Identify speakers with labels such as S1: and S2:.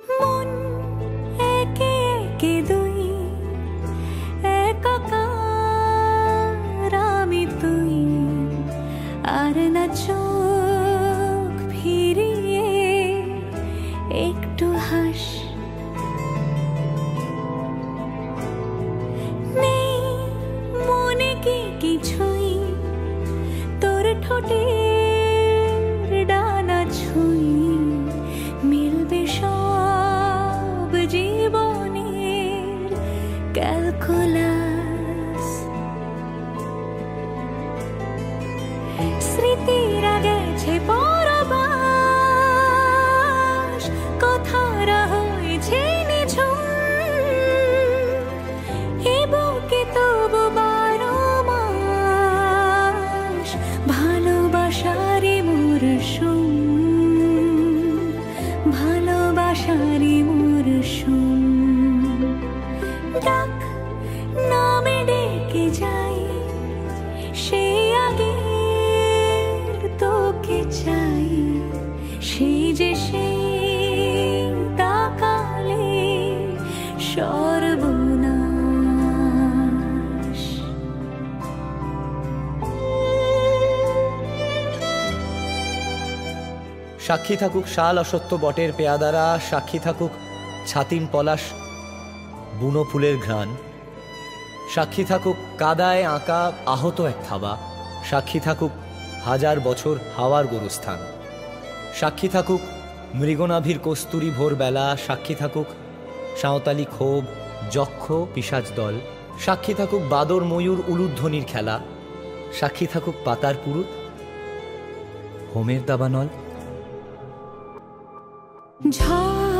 S1: মন একে একে দুই, একাকার আমি তুই, আর না চোখ ফিরিয়ে একটু হাস। নেই মনে কি কিছুই, তোর ঠোঁটের ডানা ছুঁই, মিলবে সব জীবনের ক্যালকুলাস। স্মৃতিরা গেছে পরবাস, কথারা হয়েছে নিঝুম, এ বুকে তবু 12 মাস ভালোবাসারই মরশুম, ভালোবাসারই মরশুম। ডাক নামে ডেকে যাই, সেই আগের তোকে চাই, সেই যে সেই তাকালে সর্বনাশ।
S2: সাক্ষী থাকুক শাল অসত্য বটের পেয়াদারা, সাক্ষী থাকুক ছাতিম পলাশ বুনো ফুলের ঘ্রাণ, সাক্ষী থাকুক কাদায় আঁকা আহত এক থাবা, সাক্ষী থাকুক 1000 বছর হাওয়ার গোরস্থান, সাক্ষী থাকুক মৃগনাভির কস্তুরী ভোরবেলা, সাক্ষী থাকুক সাঁওতালি ক্ষোভ যক্ষ পিশাচ দল, সাক্ষী থাকুক বাদর ময়ূর উলুধ্বনির খেলা, সাক্ষী থাকুক পাতার পুরুত হোমের দাবানল।
S1: ঝড়